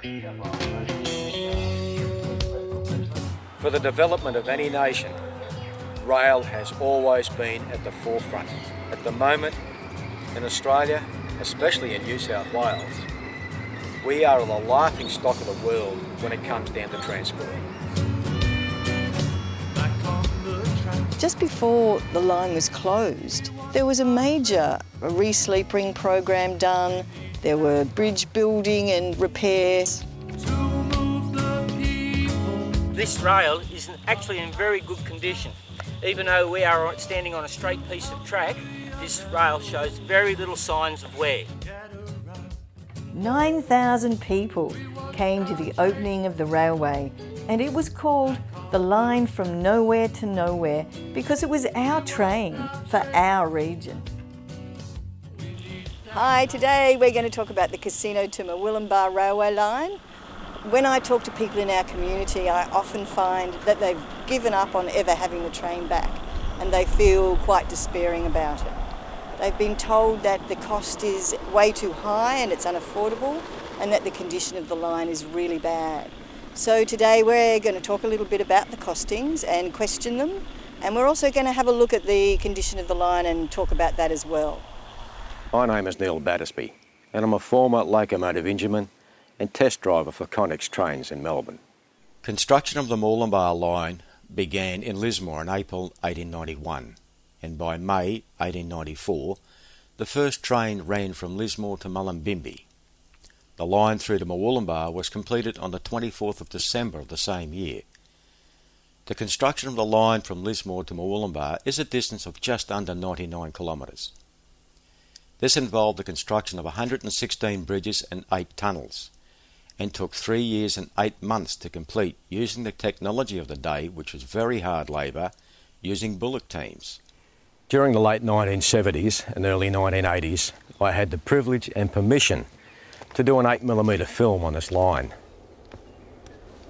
For the development of any nation, rail has always been at the forefront. At the moment, in Australia, especially in New South Wales, we are the laughing stock of the world when it comes down to transport. Just before the line was closed, there was a major re-sleepering program done. There were bridge building and repairs. This rail is actually in very good condition. Even though we are standing on a straight piece of track, this rail shows very little signs of wear. 9,000 people came to the opening of the railway, and it was called the Line from Nowhere to Nowhere because it was our train for our region. Hi, today we're going to talk about the Casino to Murwillumbah Railway Line. When I talk to people in our community, I often find that they've given up on ever having the train back, and they feel quite despairing about it. They've been told that the cost is way too high and it's unaffordable, and that the condition of the line is really bad. So today we're going to talk a little bit about the costings and question them, and we're also going to have a look at the condition of the line and talk about that as well. My name is Neil Battersby, and I'm a former locomotive engineman and test driver for Connex trains in Melbourne. Construction of the Murwillumbah line began in Lismore in April 1891, and by May 1894 the first train ran from Lismore to Mullumbimby. The line through to Murwillumbah was completed on the 24th of December of the same year. The construction of the line from Lismore to Murwillumbah is a distance of just under 99 kilometres. This involved the construction of 116 bridges and 8 tunnels, and took 3 years and 8 months to complete using the technology of the day, which was very hard labour, using bullock teams. During the late 1970s and early 1980s, I had the privilege and permission to do an 8mm film on this line.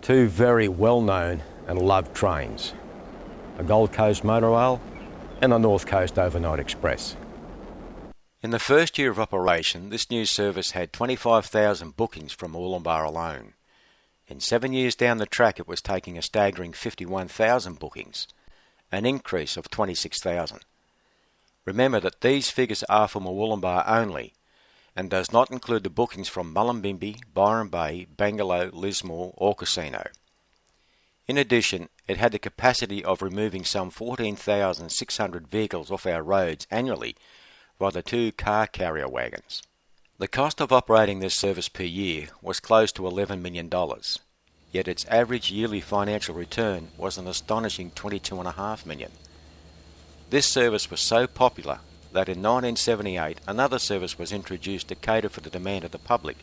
2 very well-known and loved trains, the Gold Coast Motor Rail and the North Coast Overnight Express. In the first year of operation, this new service had 25,000 bookings from Murwillumbah alone. In 7 years down the track, it was taking a staggering 51,000 bookings, an increase of 26,000. Remember that these figures are for Murwillumbah only, and does not include the bookings from Mullumbimby, Byron Bay, Bangalow, Lismore or Casino. In addition, it had the capacity of removing some 14,600 vehicles off our roads annually by the 2 car carrier wagons. The cost of operating this service per year was close to $11 million, yet its average yearly financial return was an astonishing $22.5 million. This service was so popular that in 1978 another service was introduced to cater for the demand of the public.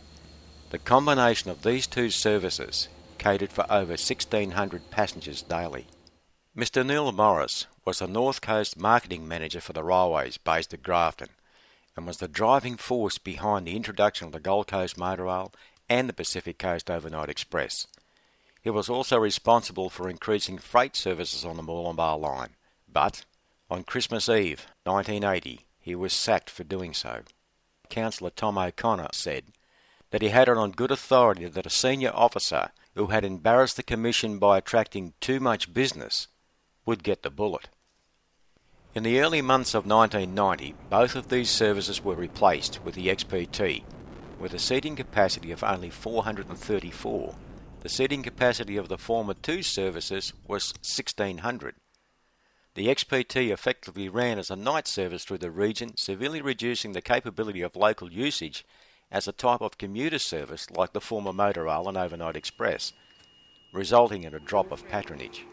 The combination of these 2 services catered for over 1,600 passengers daily. Mr. Neil Morris was the North Coast Marketing Manager for the railways based at Grafton, and was the driving force behind the introduction of the Gold Coast Motor Rail and the Pacific Coast Overnight Express. He was also responsible for increasing freight services on the Murwillumbah line, but on Christmas Eve 1980 he was sacked for doing so. Councillor Tom O'Connor said that he had it on good authority that a senior officer who had embarrassed the Commission by attracting too much business would get the bullet. In the early months of 1990, both of these services were replaced with the XPT, with a seating capacity of only 434. The seating capacity of the former 2 services was 1,600. The XPT effectively ran as a night service through the region, severely reducing the capability of local usage as a type of commuter service like the former Motor Rail and Overnight Express, resulting in a drop of patronage.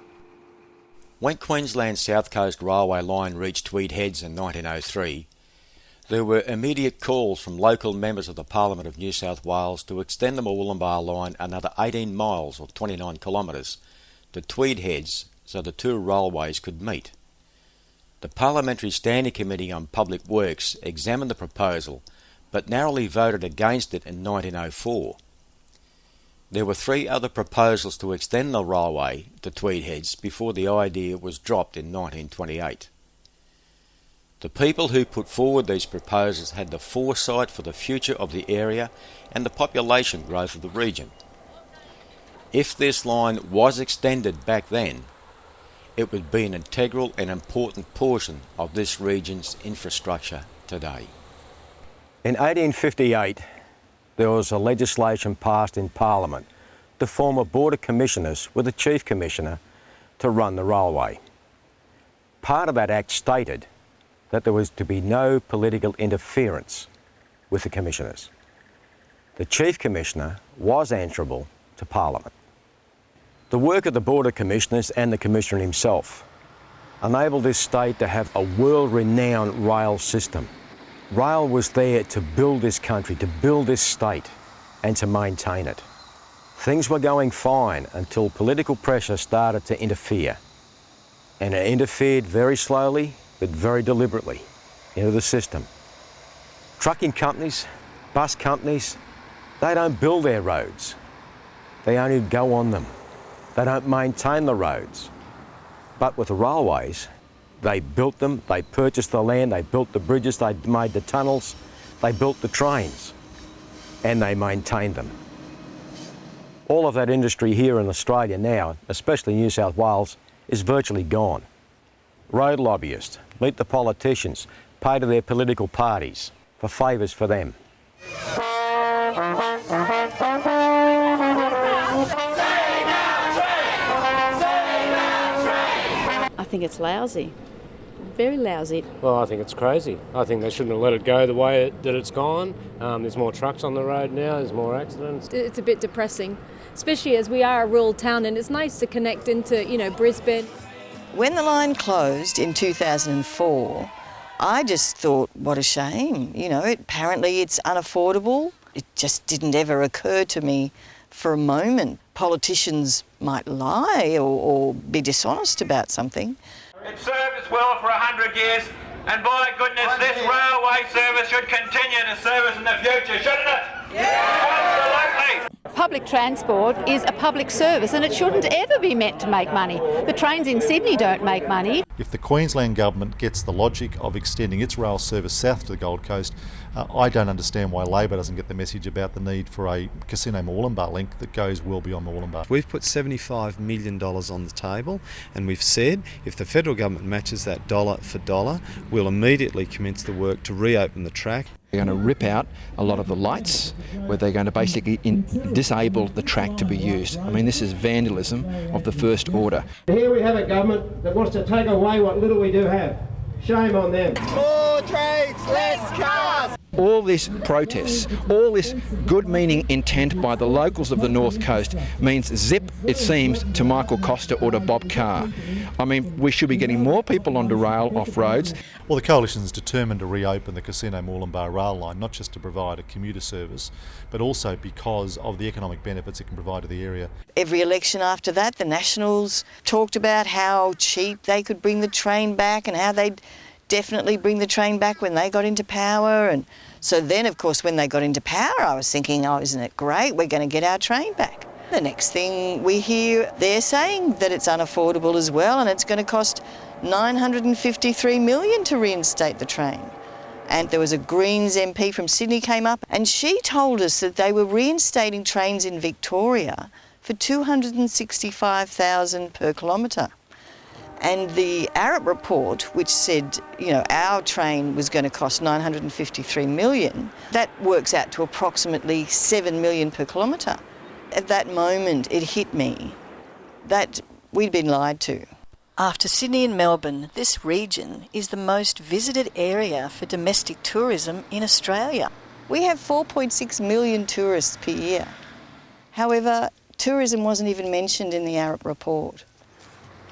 When Queensland's South Coast Railway line reached Tweed Heads in 1903, there were immediate calls from local members of the Parliament of New South Wales to extend the Murwillumbah line another 18 miles or 29 kilometres to Tweed Heads so the 2 railways could meet. The Parliamentary Standing Committee on Public Works examined the proposal but narrowly voted against it in 1904. There were 3 other proposals to extend the railway to Tweed Heads before the idea was dropped in 1928. The people who put forward these proposals had the foresight for the future of the area and the population growth of the region. If this line was extended back then, it would be an integral and important portion of this region's infrastructure today. In 1858, there was a legislation passed in Parliament to form a Board of Commissioners with a Chief Commissioner to run the railway. Part of that act stated that there was to be no political interference with the Commissioners. The Chief Commissioner was answerable to Parliament. The work of the Board of Commissioners and the Commissioner himself enabled this state to have a world-renowned rail system. Rail was there to build this country, to build this state, and to maintain it. Things were going fine until political pressure started to interfere. And it interfered very slowly, but very deliberately into the system. Trucking companies, bus companies, they don't build their roads. They only go on them. They don't maintain the roads. But with the railways, they built them, they purchased the land, they built the bridges, they made the tunnels, they built the trains, and they maintained them. All of that industry here in Australia now, especially New South Wales, is virtually gone. Road lobbyists meet the politicians, pay to their political parties for favours for them. I think it's lousy, very lousy. Well, I think it's crazy. I think they shouldn't have let it go the way that it's gone. There's more trucks on the road now, there's more accidents. It's a bit depressing, especially as we are a rural town and it's nice to connect into, Brisbane. When the line closed in 2004, I just thought, what a shame. Apparently it's unaffordable. It just didn't ever occur to me for a moment. Politicians might lie or be dishonest about something. It served us well for 100 years, and by goodness, this railway service should continue to serve us in the future, shouldn't it? Yeah! Absolutely! Public transport is a public service and it shouldn't ever be meant to make money. The trains in Sydney don't make money. If the Queensland Government gets the logic of extending its rail service south to the Gold Coast, I don't understand why Labor doesn't get the message about the need for a Casino-Moolumbar link that goes well beyond Moolumbar. We've put $75 million on the table and we've said if the federal government matches that dollar for dollar, we'll immediately commence the work to reopen the track. They're going to rip out a lot of the lights, where they're going to basically disable the track to be used. I mean, this is vandalism of the first order. Here we have a government that wants to take away what little we do have. Shame on them. More trains, less cars! All this protests, all this good-meaning intent by the locals of the North Coast means zip, it seems, to Michael Costa or to Bob Carr. I mean, we should be getting more people onto rail off roads. Well, the Coalition is determined to reopen the Casino-Moolumbar rail line, not just to provide a commuter service, but also because of the economic benefits it can provide to the area. Every election after that, the Nationals talked about how cheap they could bring the train back and how they'd definitely bring the train back when they got into power. And so then, of course, when they got into power, I was thinking, oh, isn't it great? We're going to get our train back. The next thing we hear, they're saying that it's unaffordable as well, and it's going to cost $953 million to reinstate the train. And there was a Greens MP from Sydney came up and she told us that they were reinstating trains in Victoria for $265,000 per kilometre. And the Arup report, which said, our train was going to cost $953 million, that works out to approximately $7 million per kilometre. At that moment, it hit me that we'd been lied to. After Sydney and Melbourne, this region is the most visited area for domestic tourism in Australia. We have 4.6 million tourists per year. However, tourism wasn't even mentioned in the Arup report.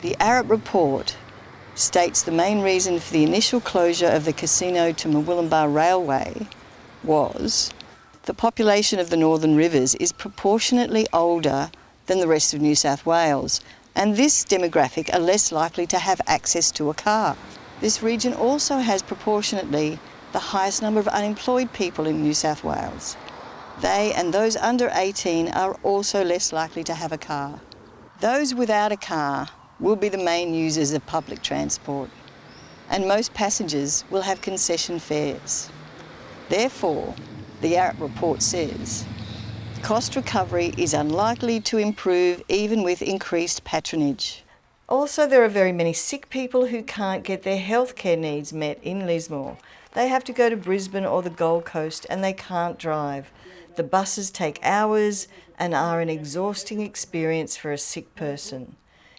The Arup report states the main reason for the initial closure of the Casino to Moolumbar Railway was the population of the Northern Rivers is proportionately older than the rest of New South Wales, and this demographic are less likely to have access to a car. This region also has proportionately the highest number of unemployed people in New South Wales. They and those under 18 are also less likely to have a car. Those without a car will be the main users of public transport, and most passengers will have concession fares. Therefore, the Arup report says cost recovery is unlikely to improve even with increased patronage. Also, there are very many sick people who can't get their healthcare needs met in Lismore. They have to go to Brisbane or the Gold Coast and they can't drive. The buses take hours and are an exhausting experience for a sick person.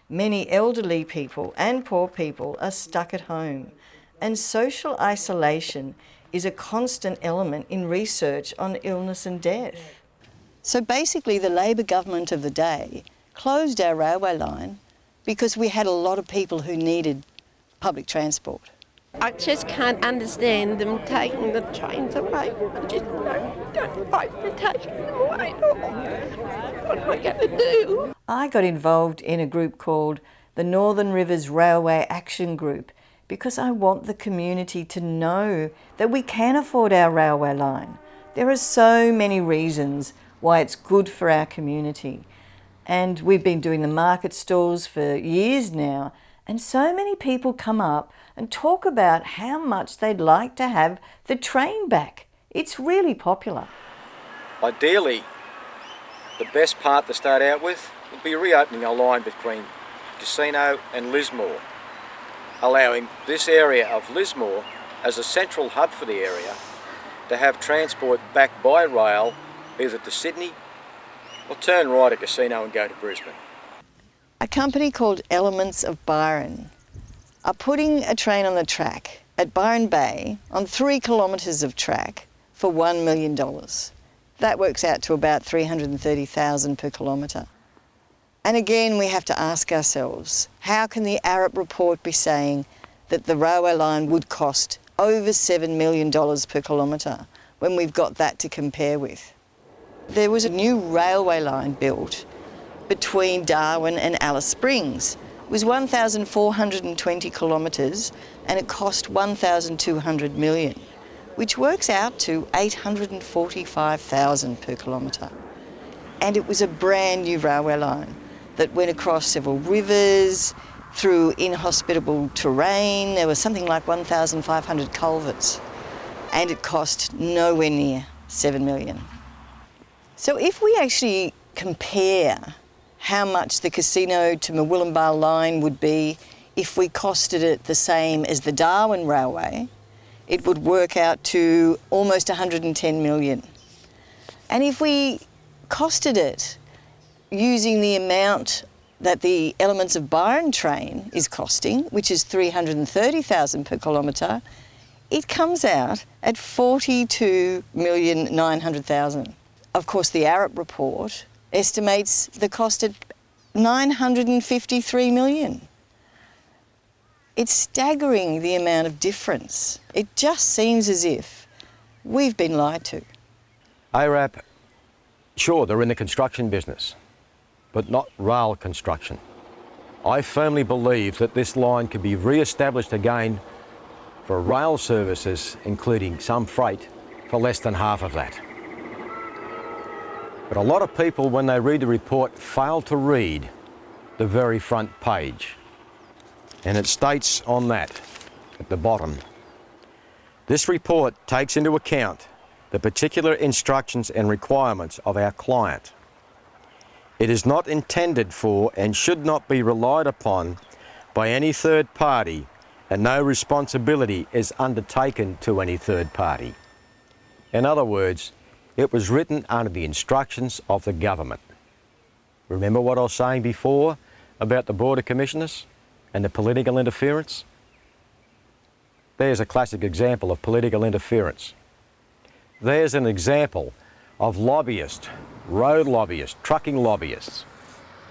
Many elderly people and poor people are stuck at home, and social isolation is a constant element in research on illness and death. So basically the Labor government of the day closed our railway line because we had a lot of people who needed public transport. I just can't understand them taking the trains away. I just don't like to take them away. What am I going to do? I got involved in a group called the Northern Rivers Railway Action Group because I want the community to know that we can afford our railway line. There are so many reasons why it's good for our community. And we've been doing the market stalls for years now, and so many people come up and talk about how much they'd like to have the train back. It's really popular. Ideally, the best part to start out with would be reopening a line between Casino and Lismore, allowing this area of Lismore as a central hub for the area to have transport back by rail either to Sydney or turn right at Casino and go to Brisbane. A company called Elements of Byron are putting a train on the track at Byron Bay on 3 kilometres of track for $1 million. That works out to about $330,000 per kilometre. And again, we have to ask ourselves, how can the Arup report be saying that the railway line would cost over $7 million per kilometre when we've got that to compare with? There was a new railway line built between Darwin and Alice Springs. It was 1,420 kilometres and it cost $1,200 million, which works out to $845,000 per kilometre. And it was a brand new railway line that went across several rivers, through inhospitable terrain. There was something like 1,500 culverts, and it cost nowhere near $7 million. So if we actually compare how much the Casino to Murwillumbah line would be if we costed it the same as the Darwin Railway, it would work out to almost $110 million. And if we costed it using the amount that the Elements of Byron train is costing, which is $330,000 per kilometre, it comes out at $42,900,000. Of course, the Arup report estimates the cost at $953 million. It's staggering the amount of difference. It just seems as if we've been lied to. Arup, sure, they're in the construction business, but not rail construction. I firmly believe that this line could be re-established again for rail services, including some freight, for less than half of that. But a lot of people, when they read the report, fail to read the very front page. And it states on that, at the bottom, this report takes into account the particular instructions and requirements of our client. It is not intended for and should not be relied upon by any third party, and no responsibility is undertaken to any third party. In other words, it was written under the instructions of the government. Remember what I was saying before about the Board of Commissioners and the political interference? There's a classic example of political interference. There's an example of lobbyists, road lobbyists, trucking lobbyists,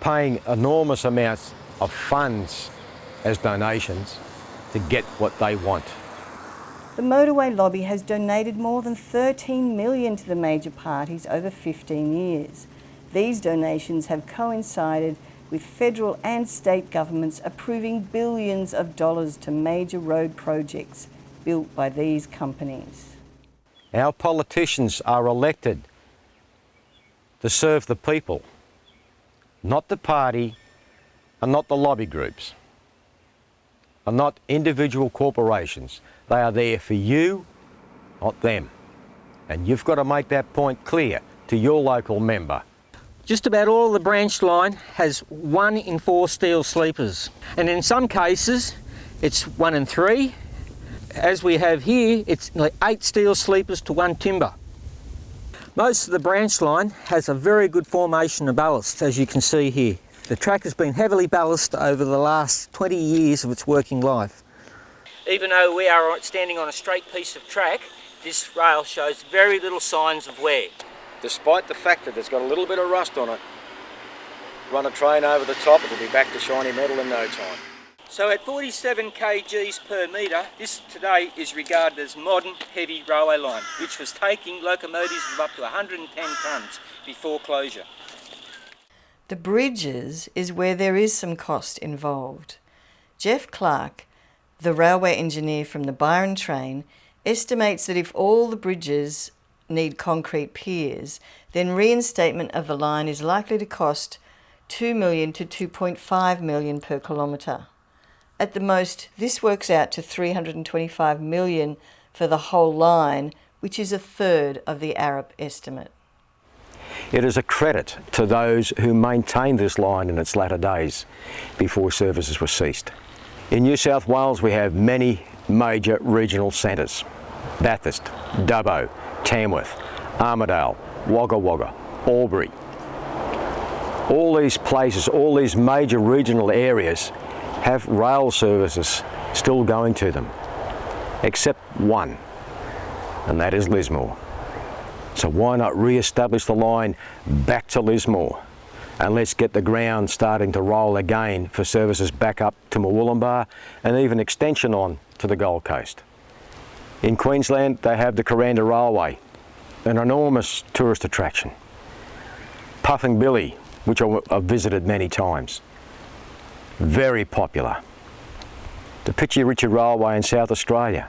paying enormous amounts of funds as donations to get what they want. The motorway lobby has donated more than $13 million to the major parties over 15 years. These donations have coincided with federal and state governments approving billions of dollars to major road projects built by these companies. Our politicians are elected to serve the people, not the party and not the lobby groups, and not individual corporations. They are there for you, not them. And you've got to make that point clear to your local member. Just about all the branch line has 1 in 4 steel sleepers, and in some cases it's 1 in 3. As we have here, it's like 8 steel sleepers to 1 timber. Most of the branch line has a very good formation of ballast, as you can see here. The track has been heavily ballasted over the last 20 years of its working life. Even though we are standing on a straight piece of track, this rail shows very little signs of wear. Despite the fact that it's got a little bit of rust on it, run a train over the top, it'll be back to shiny metal in no time. So at 47 kgs per metre, this today is regarded as modern heavy railway line, which was taking locomotives of up to 110 tonnes before closure. The bridges is where there is some cost involved. Jeff Clark, the railway engineer from the Byron train, estimates that if all the bridges need concrete piers, then reinstatement of the line is likely to cost $2 million to $2.5 million per kilometre. At the most, this works out to $325 million for the whole line, which is a third of the Arup estimate. It is a credit to those who maintained this line in its latter days before services were ceased. In New South Wales we have many major regional centres: Bathurst, Dubbo, Tamworth, Armidale, Wagga Wagga, Albury. All these places, all these major regional areas have rail services still going to them, except one, and that is Lismore. So why not re-establish the line back to Lismore, and let's get the ground starting to roll again for services back up to Murwillumbah and even extension on to the Gold Coast. In Queensland they have the Kuranda Railway, an enormous tourist attraction. Puffing Billy, which I've visited many times, very popular. The Pitchie Richard Railway in South Australia.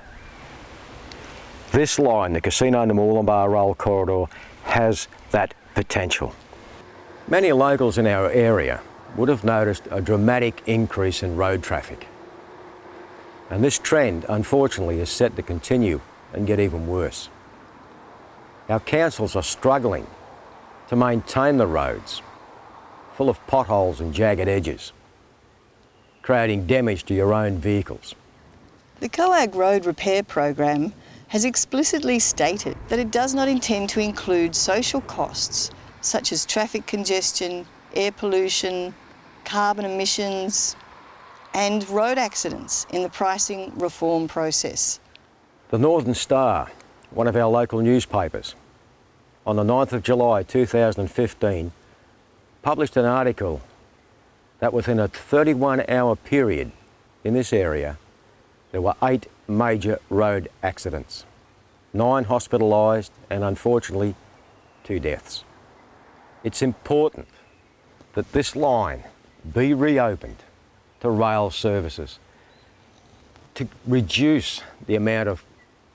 This line, the Casino to Murwillumbah Rail Corridor, has that potential. Many locals in our area would have noticed a dramatic increase in road traffic. And this trend, unfortunately, is set to continue and get even worse. Our councils are struggling to maintain the roads, full of potholes and jagged edges, creating damage to your own vehicles. The COAG Road Repair Program has explicitly stated that it does not intend to include social costs such as traffic congestion, air pollution, carbon emissions, and road accidents in the pricing reform process. The Northern Star, one of our local newspapers, on the 9th of July 2015, published an article that within a 31-hour period in this area, there were 8 major road accidents, 9 hospitalised and unfortunately 2 deaths. It's important that this line be reopened to rail services to reduce the amount of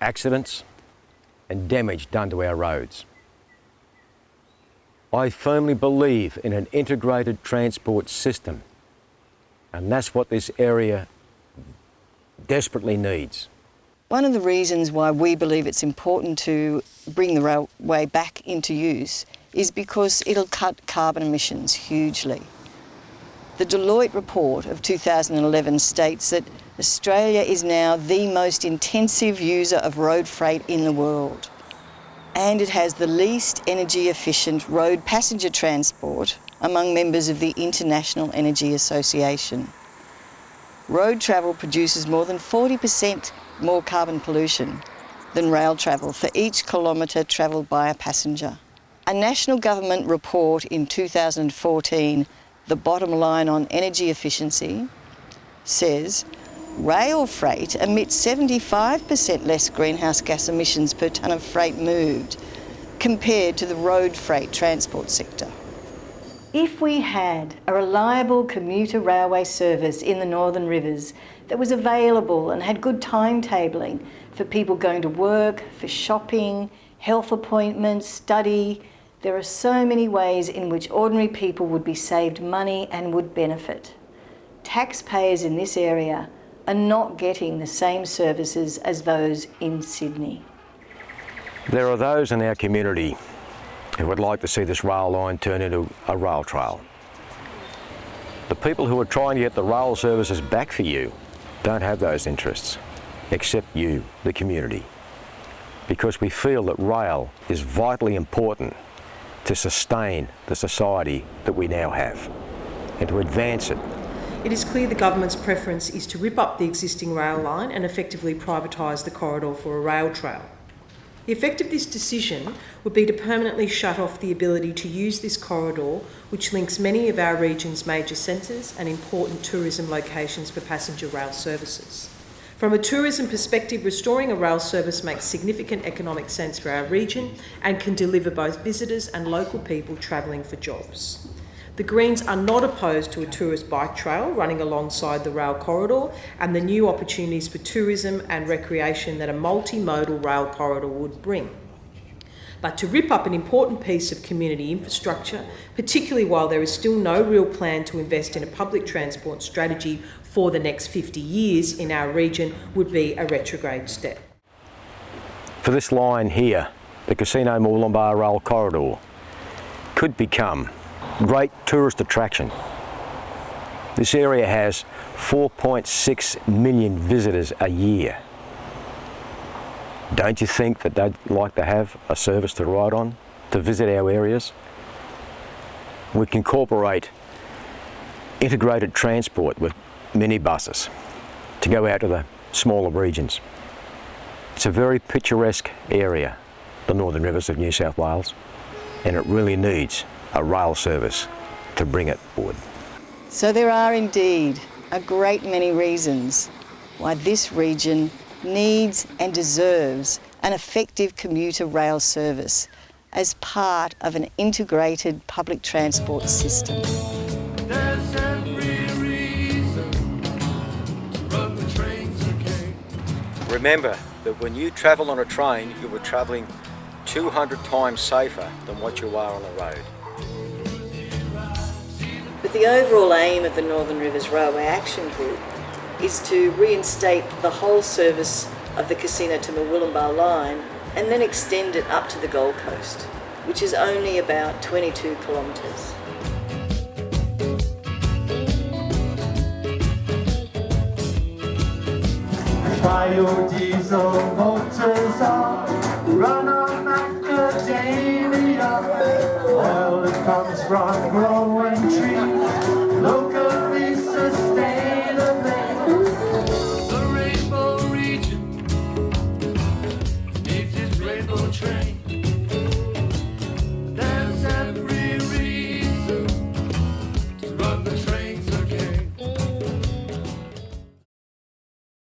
accidents and damage done to our roads. I firmly believe in an integrated transport system, and that's what this area desperately needs. One of the reasons why we believe it's important to bring the railway back into use is because it'll cut carbon emissions hugely. The Deloitte report of 2011 states that Australia is now the most intensive user of road freight in the world, and it has the least energy efficient road passenger transport among members of the International Energy Association. Road travel produces more than 40% more carbon pollution than rail travel for each kilometre travelled by a passenger. A national government report in 2014, The Bottom Line on Energy Efficiency, says rail freight emits 75% less greenhouse gas emissions per tonne of freight moved compared to the road freight transport sector. If we had a reliable commuter railway service in the Northern Rivers that was available and had good timetabling for people going to work, for shopping, health appointments, study, there are so many ways in which ordinary people would be saved money and would benefit. Taxpayers in this area are not getting the same services as those in Sydney. There are those in our community who would like to see this rail line turn into a rail trail. The people who are trying to get the rail services back for you don't have those interests, except you, the community, because we feel that rail is vitally important to sustain the society that we now have and to advance it. It is clear the government's preference is to rip up the existing rail line and effectively privatise the corridor for a rail trail. The effect of this decision would be to permanently shut off the ability to use this corridor, which links many of our region's major centres and important tourism locations for passenger rail services. From a tourism perspective, restoring a rail service makes significant economic sense for our region and can deliver both visitors and local people travelling for jobs. The Greens are not opposed to a tourist bike trail running alongside the rail corridor and the new opportunities for tourism and recreation that a multimodal rail corridor would bring. But to rip up an important piece of community infrastructure, particularly while there is still no real plan to invest in a public transport strategy for the next 50 years in our region, would be a retrograde step. For this line here, the Casino Mooloolaba Rail Corridor could become a great tourist attraction. This area has 4.6 million visitors a year. Don't you think that they'd like to have a service to ride on, to visit our areas? We can incorporate integrated transport with minibuses to go out to the smaller regions. It's a very picturesque area, the Northern Rivers of New South Wales, and it really needs a rail service to bring it forward. So there are indeed a great many reasons why this region needs and deserves an effective commuter rail service as part of an integrated public transport system. There's every reason to run the trains again. Remember that when you travel on a train, you are travelling 200 times safer than what you are on a road. But the overall aim of the Northern Rivers Railway Action Group is to reinstate the whole service of the Casino to Mooloolaba line and then extend it up to the Gold Coast, which is only about 22 kilometres. Biodiesel motors are run on macadamia. Oil that comes from growing trees